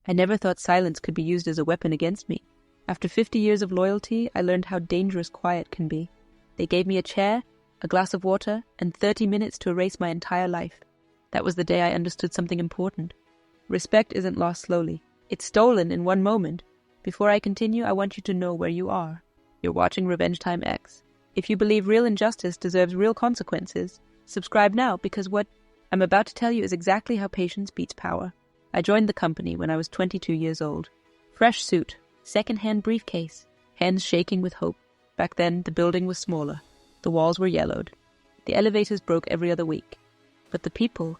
I never thought silence could be used as a weapon against me. After 50 years of loyalty, I learned how dangerous quiet can be. They gave me a chair, a glass of water, and 30 minutes to erase my entire life. That was the day I understood something important. Respect isn't lost slowly. It's stolen in one moment. Before I continue, I want you to know where you are. You're watching Revenge Time X. If you believe real injustice deserves real consequences, subscribe now, because what I'm about to tell you is exactly how patience beats power. I joined the company when I was 22 years old. Fresh suit, second-hand briefcase, hands shaking with hope. Back then, the building was smaller. The walls were yellowed. The elevators broke every other week. But the people,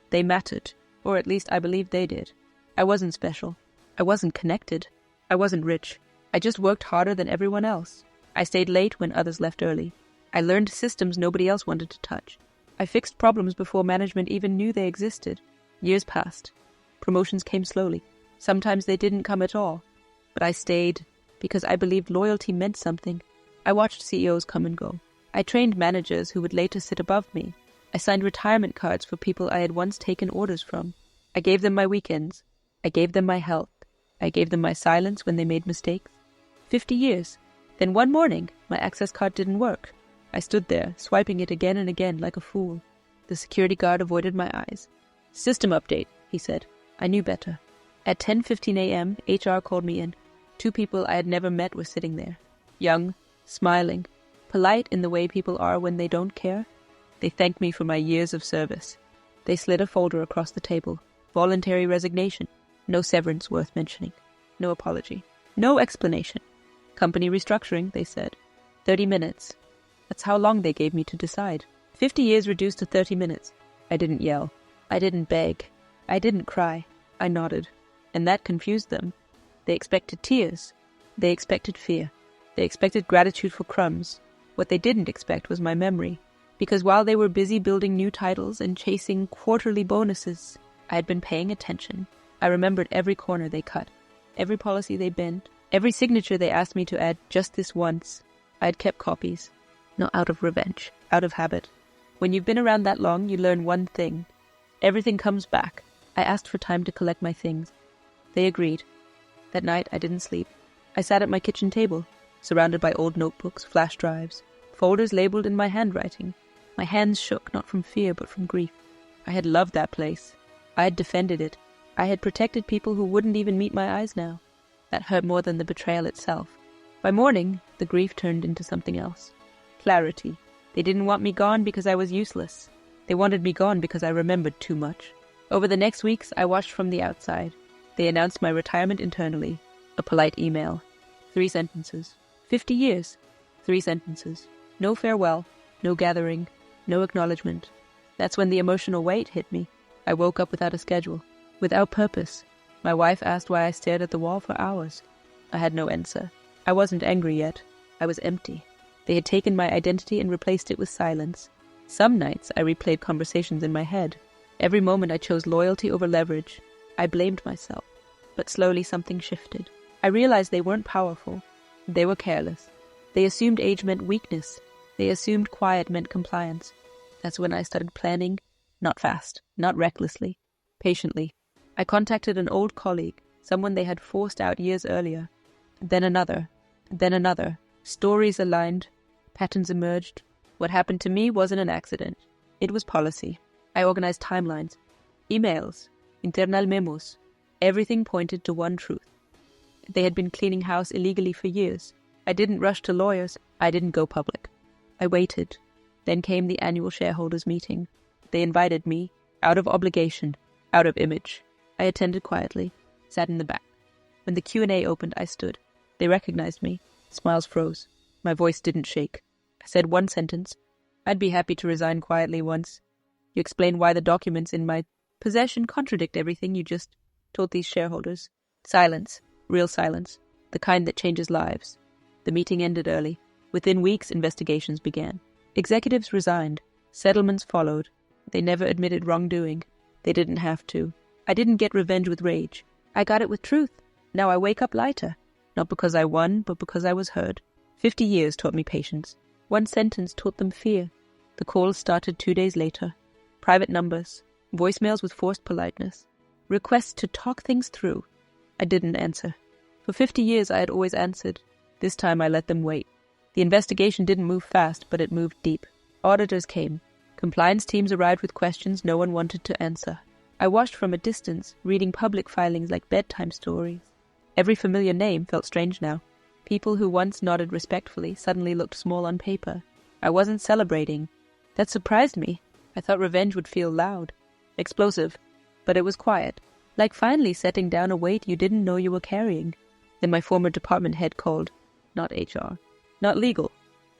they mattered, or at least I believed they did. I wasn't special. I wasn't connected. I wasn't rich. I just worked harder than everyone else. I stayed late when others left early. I learned systems nobody else wanted to touch. I fixed problems before management even knew they existed. Years passed. Promotions came slowly. Sometimes they didn't come at all. But I stayed because I believed loyalty meant something. I watched CEOs come and go. I trained managers who would later sit above me. I signed retirement cards for people I had once taken orders from. I gave them my weekends. I gave them my health. I gave them my silence when they made mistakes. 50 years. Then one morning, my access card didn't work. I stood there, swiping it again and again like a fool. The security guard avoided my eyes. "System update," he said. I knew better. At 10:15 a.m., HR called me in. 2 people I had never met were sitting there. Young, smiling, polite in the way people are when they don't care. They thanked me for my years of service. They slid a folder across the table. Voluntary resignation. No severance worth mentioning. No apology. No explanation. Company restructuring, they said. 30 minutes. That's how long they gave me to decide. 50 years reduced to 30 minutes. I didn't yell. I didn't beg. I didn't cry. I nodded. And that confused them. They expected tears. They expected fear. They expected gratitude for crumbs. What they didn't expect was my memory. Because while they were busy building new titles and chasing quarterly bonuses, I had been paying attention. I remembered every corner they cut, every policy they bent, every signature they asked me to add just this once. I had kept copies. Not out of revenge, out of habit. When you've been around that long, you learn one thing. Everything comes back. I asked for time to collect my things. They agreed. That night, I didn't sleep. I sat at my kitchen table, surrounded by old notebooks, flash drives, folders labeled in my handwriting. My hands shook, not from fear, but from grief. I had loved that place. I had defended it. I had protected people who wouldn't even meet my eyes now. That hurt more than the betrayal itself. By morning, the grief turned into something else. Clarity. They didn't want me gone because I was useless. They wanted me gone because I remembered too much. Over the next weeks, I watched from the outside. They announced my retirement internally. A polite email. 3 sentences. 50 years. 3 sentences. No farewell. No gathering. No acknowledgement. That's when the emotional weight hit me. I woke up without a schedule. Without purpose. My wife asked why I stared at the wall for hours. I had no answer. I wasn't angry yet. I was empty. They had taken my identity and replaced it with silence. Some nights I replayed conversations in my head. Every moment I chose loyalty over leverage. I blamed myself. But slowly something shifted. I realized they weren't powerful. They were careless. They assumed age meant weakness. They assumed quiet meant compliance. That's when I started planning, not fast, not recklessly, patiently. I contacted an old colleague, someone they had forced out years earlier. Then another. Then another. Stories aligned. Patterns emerged. What happened to me wasn't an accident. It was policy. I organized timelines. Emails. Internal memos. Everything pointed to one truth. They had been cleaning house illegally for years. I didn't rush to lawyers. I didn't go public. I waited. Then came the annual shareholders meeting. They invited me, out of obligation, out of image. I attended quietly, sat in the back. When the Q&A opened, I stood. They recognized me. Smiles froze. My voice didn't shake. I said one sentence. I'd be happy to resign quietly once. You explain why the documents in my possession contradict everything you just told these shareholders. Silence. Real silence. The kind that changes lives. The meeting ended early. Within weeks, investigations began. Executives resigned. Settlements followed. They never admitted wrongdoing. They didn't have to. I didn't get revenge with rage. I got it with truth. Now I wake up lighter. Not because I won, but because I was heard. 50 years taught me patience. One sentence taught them fear. The calls started 2 days later. Private numbers. Voicemails with forced politeness. Requests to talk things through. I didn't answer. For 50 years I had always answered. This time I let them wait. The investigation didn't move fast, but it moved deep. Auditors came. Compliance teams arrived with questions no one wanted to answer. I watched from a distance, reading public filings like bedtime stories. Every familiar name felt strange now. People who once nodded respectfully suddenly looked small on paper. I wasn't celebrating. That surprised me. I thought revenge would feel loud, explosive, but it was quiet, like finally setting down a weight you didn't know you were carrying. Then my former department head called. Not HR. Not legal.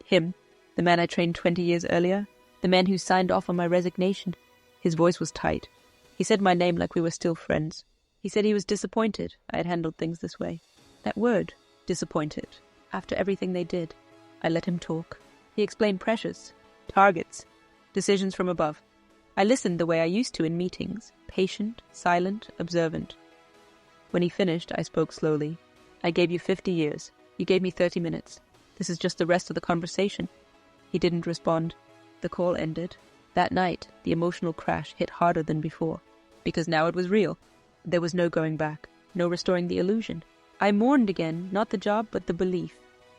Him, the man I trained 20 years earlier, the man who signed off on my resignation. His voice was tight. He said my name like we were still friends. He said he was disappointed I had handled things this way. That word, disappointed, after everything they did. I let him talk. He explained pressures, targets, decisions from above. I listened the way I used to in meetings, patient, silent, observant. When he finished, I spoke slowly. I gave you 50 years. You gave me 30 minutes. This is just the rest of the conversation. He didn't respond. The call ended. That night, the emotional crash hit harder than before, because now it was real. There was no going back, no restoring the illusion. I mourned again, not the job, but the belief.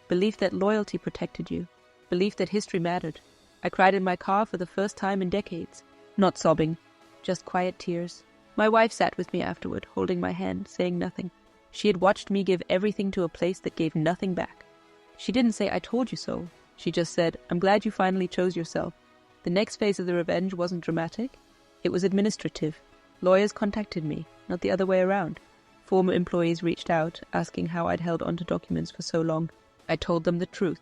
Belief that loyalty protected you. Belief that history mattered. I cried in my car for the first time in decades. Not sobbing, just quiet tears. My wife sat with me afterward, holding my hand, saying nothing. She had watched me give everything to a place that gave nothing back. She didn't say, "I told you so." She just said, "I'm glad you finally chose yourself." The next phase of the revenge wasn't dramatic. It was administrative. Lawyers contacted me, not the other way around. Former employees reached out, asking how I'd held onto documents for so long. I told them the truth.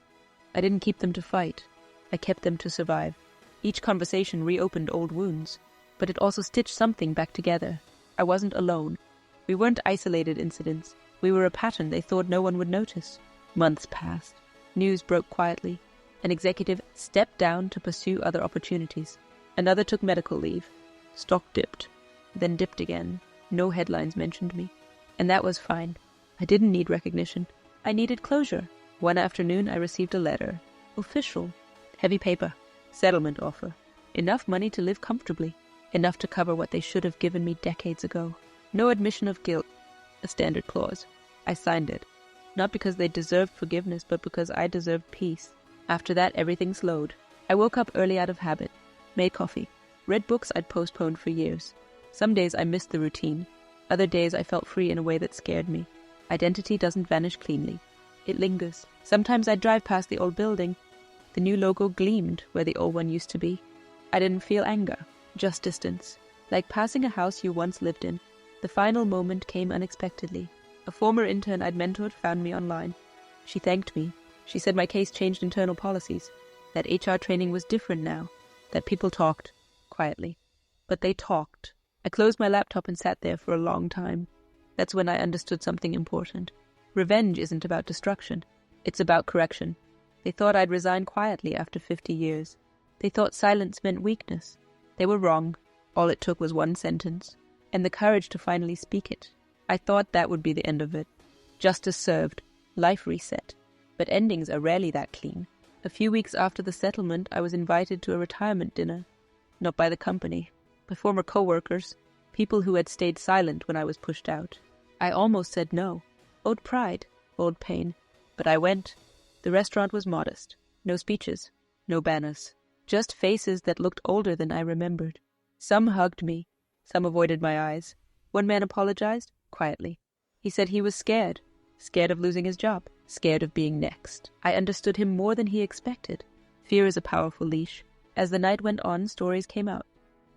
I didn't keep them to fight. I kept them to survive. Each conversation reopened old wounds, but it also stitched something back together. I wasn't alone. We weren't isolated incidents. We were a pattern they thought no one would notice. Months passed. News broke quietly. An executive stepped down to pursue other opportunities. Another took medical leave. Stock dipped. Then dipped again. No headlines mentioned me. And that was fine. I didn't need recognition. I needed closure. One afternoon I received a letter. Official. Heavy paper. Settlement offer. Enough money to live comfortably. Enough to cover what they should have given me decades ago. No admission of guilt. A standard clause. I signed it. Not because they deserved forgiveness, but because I deserved peace. After that, everything slowed. I woke up early out of habit. Made coffee. Read books I'd postponed for years. Some days I missed the routine. Other days I felt free in a way that scared me. Identity doesn't vanish cleanly. It lingers. Sometimes I'd drive past the old building. The new logo gleamed where the old one used to be. I didn't feel anger, just distance. Like passing a house you once lived in. The final moment came unexpectedly. A former intern I'd mentored found me online. She thanked me. She said my case changed internal policies. That HR training was different now. That people talked. Quietly. But they talked. I closed my laptop and sat there for a long time. That's when I understood something important. Revenge isn't about destruction. It's about correction. They thought I'd resign quietly after 50 years. They thought silence meant weakness. They were wrong. All it took was one sentence. And the courage to finally speak it. I thought that would be the end of it. Justice served. Life reset. But endings are rarely that clean. A few weeks after the settlement, I was invited to a retirement dinner. Not by the company. By former co-workers. People who had stayed silent when I was pushed out. I almost said no. Old pride. Old pain. But I went. The restaurant was modest. No speeches. No banners. Just faces that looked older than I remembered. Some hugged me. Some avoided my eyes. One man apologized, quietly. He said he was scared. Scared of losing his job. Scared of being next. I understood him more than he expected. Fear is a powerful leash. As the night went on, stories came out.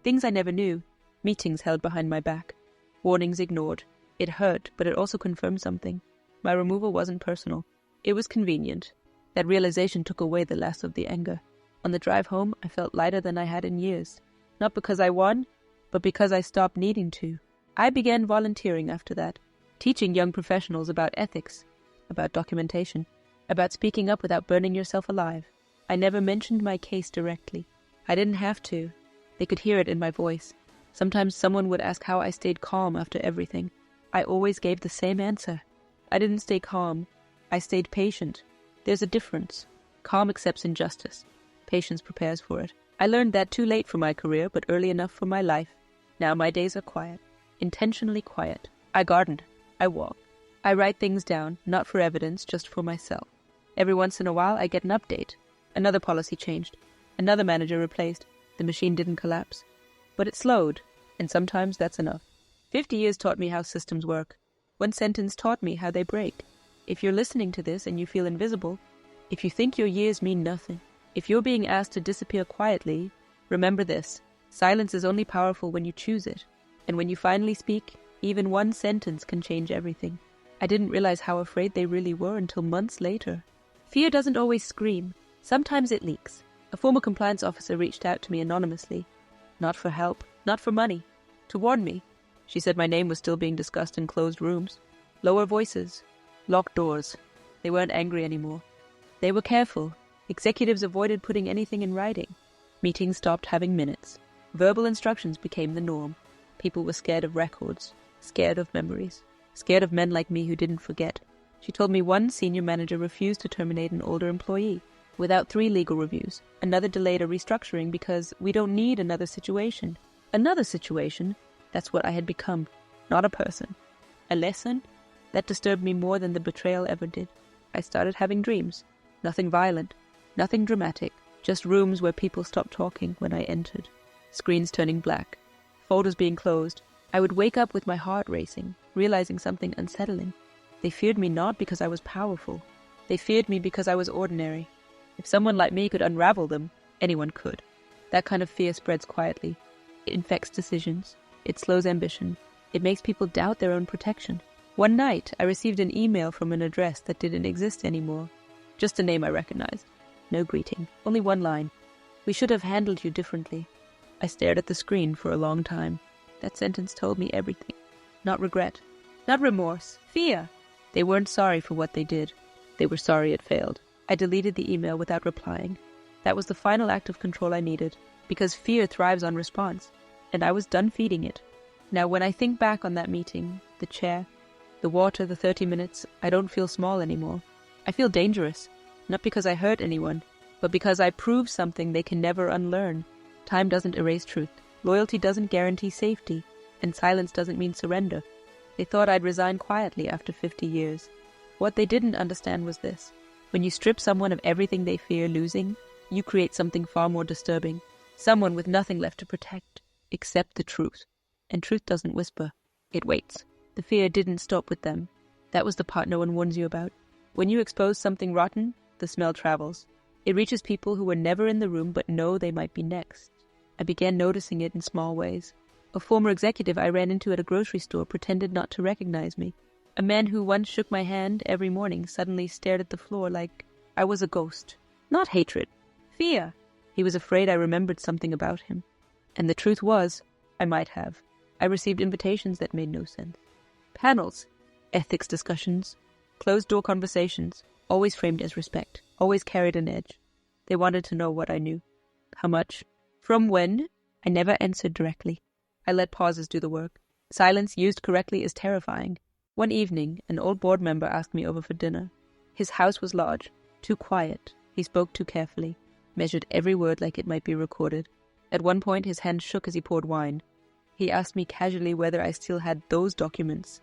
Things I never knew. Meetings held behind my back. Warnings ignored. It hurt, but it also confirmed something. My removal wasn't personal. It was convenient. That realization took away the last of the anger. On the drive home, I felt lighter than I had in years. Not because I won, but because I stopped needing to. I began volunteering after that, teaching young professionals about ethics, about documentation, about speaking up without burning yourself alive. I never mentioned my case directly. I didn't have to. They could hear it in my voice. Sometimes someone would ask how I stayed calm after everything. I always gave the same answer. I didn't stay calm. I stayed patient. There's a difference. Calm accepts injustice. Patience prepares for it. I learned that too late for my career, but early enough for my life. Now my days are quiet. Intentionally quiet. I gardened. I walk. I write things down, not for evidence, just for myself. Every once in a while, I get an update. Another policy changed. Another manager replaced. The machine didn't collapse. But it slowed, and sometimes that's enough. 50 years taught me how systems work. One sentence taught me how they break. If you're listening to this and you feel invisible, if you think your years mean nothing, if you're being asked to disappear quietly, remember this. Silence is only powerful when you choose it. And when you finally speak, even one sentence can change everything. I didn't realize how afraid they really were until months later. Fear doesn't always scream. Sometimes it leaks. A former compliance officer reached out to me anonymously. Not for help, not for money. To warn me. She said my name was still being discussed in closed rooms. Lower voices. Locked doors. They weren't angry anymore. They were careful. Executives avoided putting anything in writing. Meetings stopped having minutes. Verbal instructions became the norm. People were scared of records. Scared of memories. Scared of men like me who didn't forget. She told me one senior manager refused to terminate an older employee without 3 legal reviews. Another delayed a restructuring because we don't need another situation. Another situation? That's what I had become. Not a person. A lesson? That disturbed me more than the betrayal ever did. I started having dreams. Nothing violent. Nothing dramatic. Just rooms where people stopped talking when I entered. Screens turning black. Folders being closed. I would wake up with my heart racing, realizing something unsettling. They feared me not because I was powerful. They feared me because I was ordinary. If someone like me could unravel them, anyone could. That kind of fear spreads quietly. It infects decisions. It slows ambition. It makes people doubt their own protection. One night, I received an email from an address that didn't exist anymore. Just a name I recognized. No greeting. Only one line. We should have handled you differently. I stared at the screen for a long time. That sentence told me everything. Not regret. Not remorse. Fear. They weren't sorry for what they did. They were sorry it failed. I deleted the email without replying. That was the final act of control I needed, because fear thrives on response, and I was done feeding it. Now when I think back on that meeting, the chair, the water, the 30 minutes, I don't feel small anymore. I feel dangerous, not because I hurt anyone, but because I proved something they can never unlearn. Time doesn't erase truth. Loyalty doesn't guarantee safety, and silence doesn't mean surrender. They thought I'd resign quietly after 50 years. What they didn't understand was this. When you strip someone of everything they fear losing, you create something far more disturbing. Someone with nothing left to protect, except the truth. And truth doesn't whisper. It waits. The fear didn't stop with them. That was the part no one warns you about. When you expose something rotten, the smell travels. It reaches people who were never in the room but know they might be next. I began noticing it in small ways. A former executive I ran into at a grocery store pretended not to recognize me. A man who once shook my hand every morning suddenly stared at the floor like I was a ghost. Not hatred. Fear. He was afraid I remembered something about him. And the truth was, I might have. I received invitations that made no sense. Panels. Ethics discussions. Closed-door conversations. Always framed as respect. Always carried an edge. They wanted to know what I knew. How much? From when? I never answered directly. I let pauses do the work. Silence used correctly is terrifying. One evening, an old board member asked me over for dinner. His house was large, too quiet. He spoke too carefully, measured every word like it might be recorded. At one point, his hand shook as he poured wine. He asked me casually whether I still had those documents.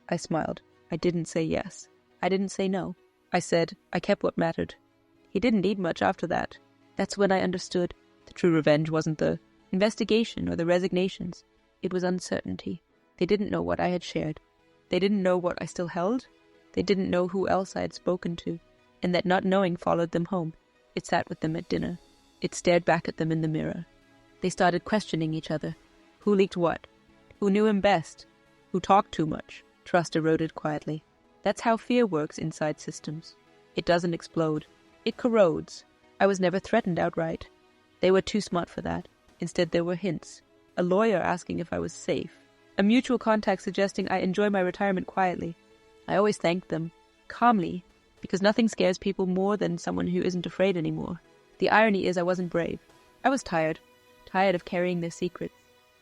I smiled. I didn't say yes. I didn't say no. I said I kept what mattered. He didn't need much after that. That's when I understood. The true revenge wasn't the investigation or the resignations. It was uncertainty. They didn't know what I had shared. They didn't know what I still held. They didn't know who else I had spoken to. And that not knowing followed them home. It sat with them at dinner. It stared back at them in the mirror. They started questioning each other. Who leaked what? Who knew him best? Who talked too much? Trust eroded quietly. That's how fear works inside systems. It doesn't explode. It corrodes. I was never threatened outright. They were too smart for that. Instead, there were hints. A lawyer asking if I was safe. A mutual contact suggesting I enjoy my retirement quietly. I always thanked them, calmly, because nothing scares people more than someone who isn't afraid anymore. The irony is I wasn't brave. I was tired. Tired of carrying their secrets.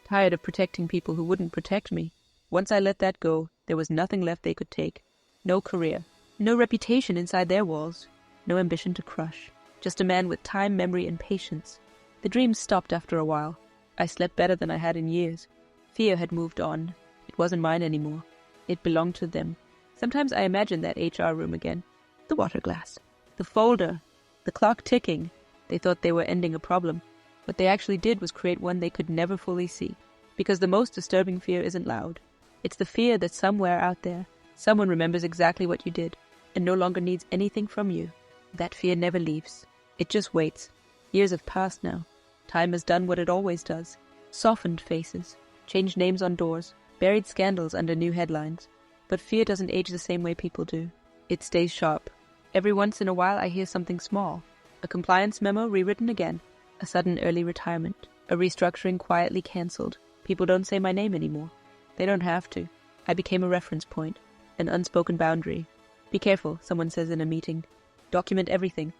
Tired of protecting people who wouldn't protect me. Once I let that go, there was nothing left they could take. No career. No reputation inside their walls. No ambition to crush. Just a man with time, memory, and patience. The dreams stopped after a while. I slept better than I had in years. Fear had moved on. It wasn't mine anymore. It belonged to them. Sometimes I imagine that HR room again. The water glass. The folder. The clock ticking. They thought they were ending a problem. What they actually did was create one they could never fully see. Because the most disturbing fear isn't loud. It's the fear that somewhere out there, someone remembers exactly what you did and no longer needs anything from you. That fear never leaves. It just waits. Years have passed now. Time has done what it always does. Softened faces. Changed names on doors. Buried scandals under new headlines. But fear doesn't age the same way people do. It stays sharp. Every once in a while I hear something small. A compliance memo rewritten again. A sudden early retirement. A restructuring quietly cancelled. People don't say my name anymore. They don't have to. I became a reference point. An unspoken boundary. Be careful, someone says in a meeting. Document everything.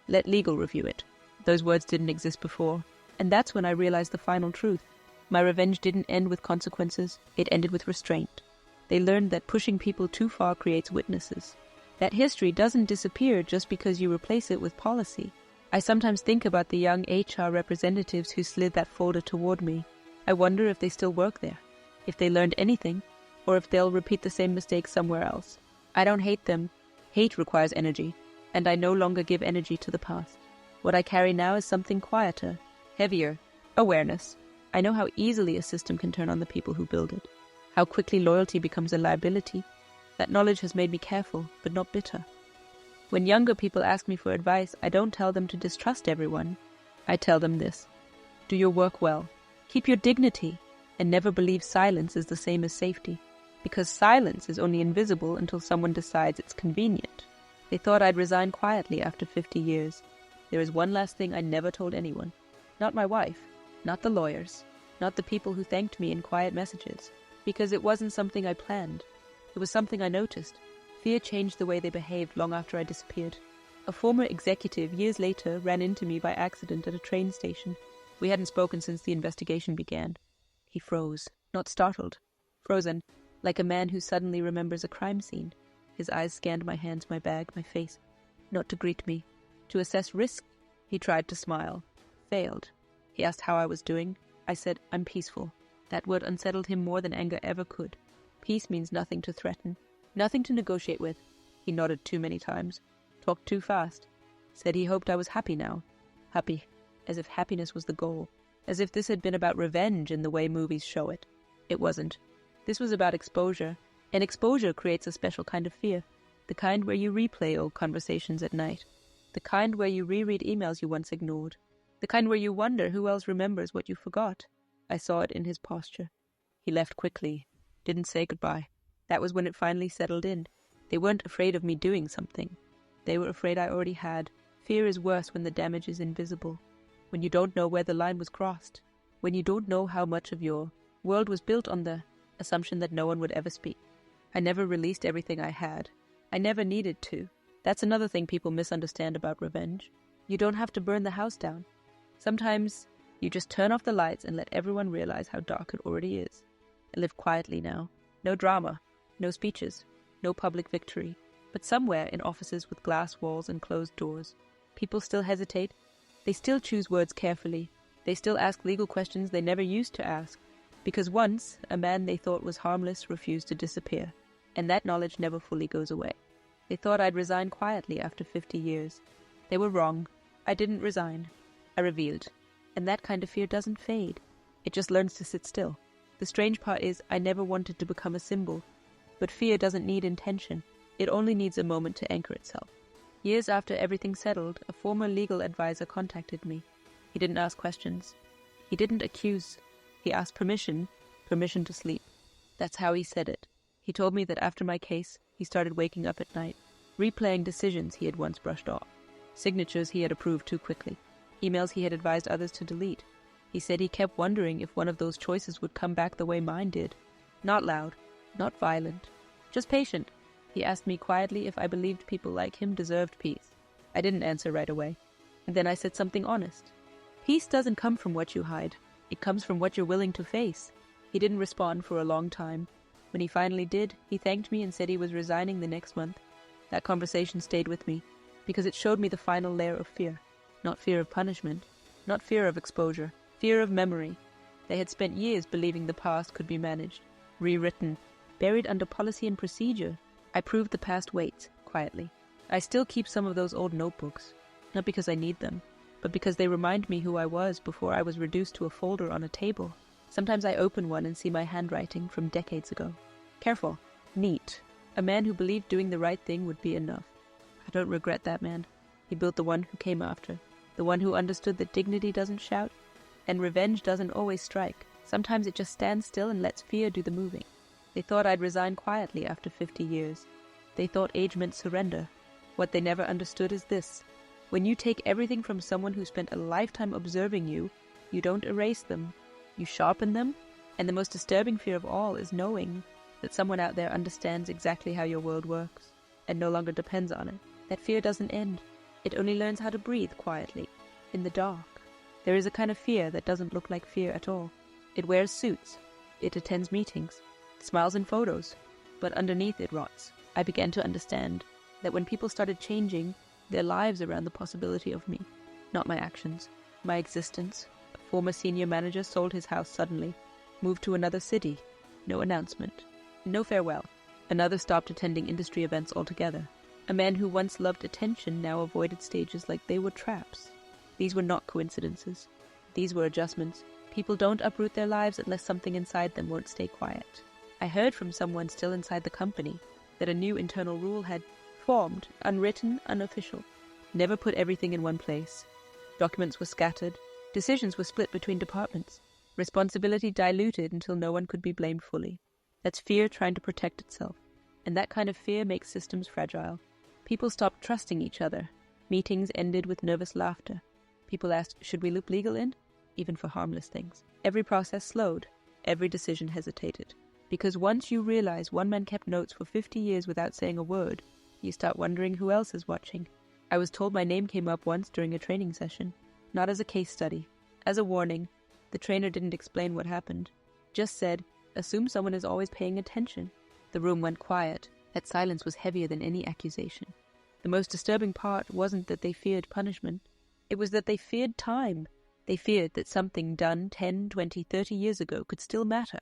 Let legal review it. Those words didn't exist before. And that's when I realized the final truth. My revenge didn't end with consequences. It ended with restraint. They learned that pushing people too far creates witnesses. That history doesn't disappear just because you replace it with policy. I sometimes think about the young HR representatives who slid that folder toward me. I wonder if they still work there, if they learned anything, or if they'll repeat the same mistakes somewhere else. I don't hate them. Hate requires energy, and I no longer give energy to the past. What I carry now is something quieter, heavier, awareness. I know how easily a system can turn on the people who build it, how quickly loyalty becomes a liability. That knowledge has made me careful, but not bitter. When younger people ask me for advice, I don't tell them to distrust everyone. I tell them this: do your work well, keep your dignity, and never believe silence is the same as safety, because silence is only invisible until someone decides it's convenient. They thought I'd resign quietly after 50 years. There is one last thing I never told anyone. Not my wife, not the lawyers, not the people who thanked me in quiet messages, because it wasn't something I planned. It was something I noticed. Fear changed the way they behaved long after I disappeared. A former executive years later ran into me by accident at a train station. We hadn't spoken since the investigation began. He froze, not startled, frozen, like a man who suddenly remembers a crime scene. His eyes scanned my hands, my bag, my face. Not to greet me, to assess risk. He tried to smile. Failed. He asked how I was doing. I said, I'm peaceful. That word unsettled him more than anger ever could. Peace means nothing to threaten, nothing to negotiate with. He nodded too many times, talked too fast, said he hoped I was happy now. Happy, as if happiness was the goal, as if this had been about revenge in the way movies show it. It wasn't. This was about exposure, and exposure creates a special kind of fear, the kind where you replay old conversations at night, the kind where you reread emails you once ignored, the kind where you wonder who else remembers what you forgot. I saw it in his posture. He left quickly, didn't say goodbye. That was when it finally settled in. They weren't afraid of me doing something. They were afraid I already had. Fear is worse when the damage is invisible, when you don't know where the line was crossed, when you don't know how much of your world was built on the assumption that no one would ever speak. I never released everything I had. I never needed to. That's another thing people misunderstand about revenge. You don't have to burn the house down. Sometimes you just turn off the lights and let everyone realize how dark it already is. I live quietly now. No drama, no speeches, no public victory. But somewhere in offices with glass walls and closed doors, people still hesitate. They still choose words carefully. They still ask legal questions they never used to ask. Because once, a man they thought was harmless refused to disappear. And that knowledge never fully goes away. They thought I'd resign quietly after 50 years. They were wrong. I didn't resign. I revealed. And that kind of fear doesn't fade. It just learns to sit still. The strange part is I never wanted to become a symbol. But fear doesn't need intention. It only needs a moment to anchor itself. Years after everything settled, a former legal advisor contacted me. He didn't ask questions. He didn't accuse. He asked permission to sleep. That's how he said it. He told me that after my case, he started waking up at night, replaying decisions he had once brushed off, signatures he had approved too quickly, emails he had advised others to delete. He said he kept wondering if one of those choices would come back the way mine did. Not loud, not violent, just patient. He asked me quietly if I believed people like him deserved peace. I didn't answer right away. And then I said something honest. Peace doesn't come from what you hide. It comes from what you're willing to face. He didn't respond for a long time. When he finally did, he thanked me and said he was resigning the next month. That conversation stayed with me, because it showed me the final layer of fear. Not fear of punishment, not fear of exposure, fear of memory. They had spent years believing the past could be managed, rewritten, buried under policy and procedure. I proved the past waits, quietly. I still keep some of those old notebooks, not because I need them, but because they remind me who I was before I was reduced to a folder on a table. Sometimes I open one and see my handwriting from decades ago. Careful. Neat. A man who believed doing the right thing would be enough. I don't regret that man. He built the one who came after. The one who understood that dignity doesn't shout, and revenge doesn't always strike. Sometimes it just stands still and lets fear do the moving. They thought I'd resign quietly after 50 years. They thought age meant surrender. What they never understood is this. When you take everything from someone who spent a lifetime observing you, you don't erase them. You sharpen them, and the most disturbing fear of all is knowing that someone out there understands exactly how your world works, and no longer depends on it. That fear doesn't end. It only learns how to breathe quietly, in the dark. There is a kind of fear that doesn't look like fear at all. It wears suits. It attends meetings. It smiles in photos. But underneath it rots. I began to understand that when people started changing their lives around the possibility of me, not my actions, my existence. A former senior manager sold his house suddenly, moved to another city, no announcement, no farewell. Another stopped attending industry events altogether. A man who once loved attention now avoided stages like they were traps. These were not coincidences. These were adjustments. People don't uproot their lives unless something inside them won't stay quiet. I heard from someone still inside the company that a new internal rule had formed, unwritten, unofficial. Never put everything in one place. Documents were scattered. Decisions were split between departments. Responsibility diluted until no one could be blamed fully. That's fear trying to protect itself. And that kind of fear makes systems fragile. People stopped trusting each other. Meetings ended with nervous laughter. People asked, should we loop legal in? Even for harmless things. Every process slowed. Every decision hesitated. Because once you realize one man kept notes for 50 years without saying a word, you start wondering who else is watching. I was told my name came up once during a training session. Not as a case study. As a warning. The trainer didn't explain what happened. Just said, assume someone is always paying attention. The room went quiet. That silence was heavier than any accusation. The most disturbing part wasn't that they feared punishment. It was that they feared time. They feared that something done 10, 20, 30 years ago could still matter.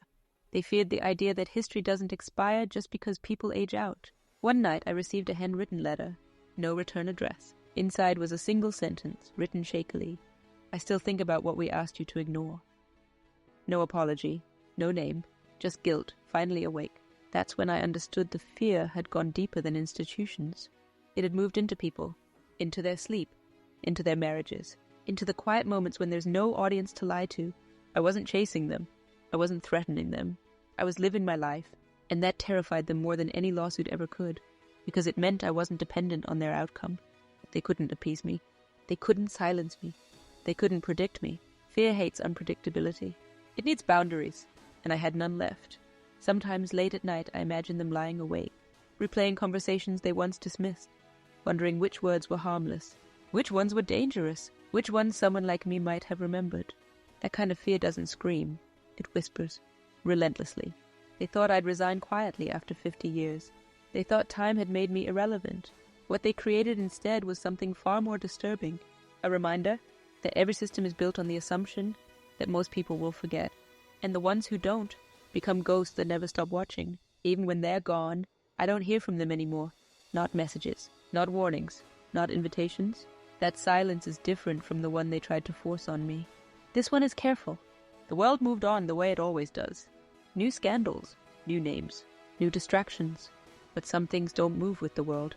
They feared the idea that history doesn't expire just because people age out. One night I received a handwritten letter. No return address. Inside was a single sentence, written shakily. I still think about what we asked you to ignore. No apology. No name. Just guilt, finally awake. That's when I understood the fear had gone deeper than institutions. It had moved into people, into their sleep, into their marriages, into the quiet moments when there's no audience to lie to. I wasn't chasing them. I wasn't threatening them. I was living my life, and that terrified them more than any lawsuit ever could, because it meant I wasn't dependent on their outcome. They couldn't appease me. They couldn't silence me. They couldn't predict me. Fear hates unpredictability. It needs boundaries, and I had none left. Sometimes late at night I imagine them lying awake, replaying conversations they once dismissed, wondering which words were harmless, which ones were dangerous, which ones someone like me might have remembered. That kind of fear doesn't scream. It whispers, relentlessly. They thought I'd resign quietly after 50 years. They thought time had made me irrelevant. What they created instead was something far more disturbing. A reminder that every system is built on the assumption that most people will forget. And the ones who don't become ghosts that never stop watching. Even when they're gone, I don't hear from them anymore. Not messages, not warnings, not invitations. That silence is different from the one they tried to force on me. This one is careful. The world moved on the way it always does. New scandals, new names, new distractions. But some things don't move with the world.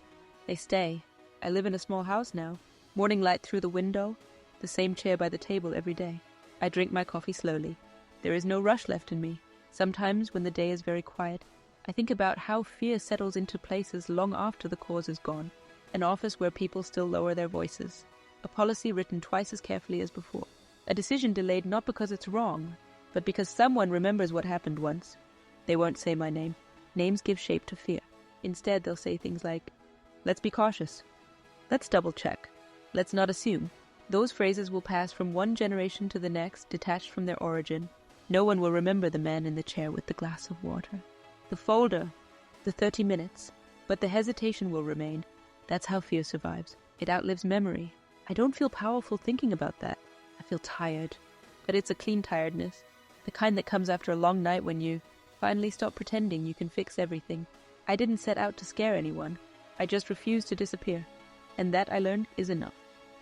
They stay. I live in a small house now. Morning light through the window, the same chair by the table every day. I drink my coffee slowly. There is no rush left in me. Sometimes, when the day is very quiet, I think about how fear settles into places long after the cause is gone. An office where people still lower their voices. A policy written twice as carefully as before. A decision delayed not because it's wrong, but because someone remembers what happened once. They won't say my name. Names give shape to fear. Instead, they'll say things like, let's be cautious. Let's double check. Let's not assume. Those phrases will pass from one generation to the next, detached from their origin. No one will remember the man in the chair with the glass of water. The folder, the 30 minutes, but the hesitation will remain. That's how fear survives. It outlives memory. I don't feel powerful thinking about that. I feel tired. But it's a clean tiredness. The kind that comes after a long night when you Finally, stop pretending you can fix everything. I didn't set out to scare anyone. I just refused to disappear. And that, I learned, is enough.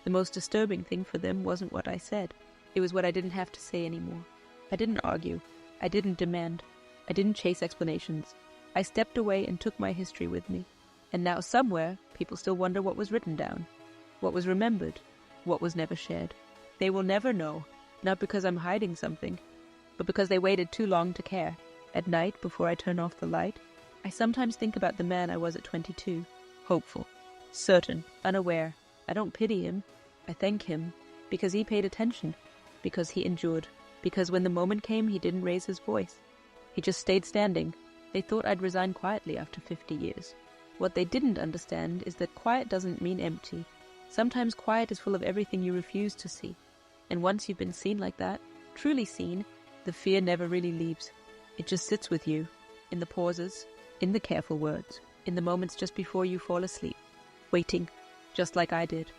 The most disturbing thing for them wasn't what I said. It was what I didn't have to say anymore. I didn't argue. I didn't demand. I didn't chase explanations. I stepped away and took my history with me. And now somewhere, people still wonder what was written down, what was remembered, what was never shared. They will never know, not because I'm hiding something, but because they waited too long to care. At night, before I turn off the light, I sometimes think about the man I was at 22, hopeful, certain, unaware. I don't pity him. I thank him, because he paid attention, because he endured, because when the moment came, he didn't raise his voice. He just stayed standing. They thought I'd resign quietly after 50 years. What they didn't understand is that quiet doesn't mean empty. Sometimes quiet is full of everything you refuse to see. And once you've been seen like that, truly seen, the fear never really leaves. It just sits with you, in the pauses, in the careful words, in the moments just before you fall asleep, waiting, just like I did.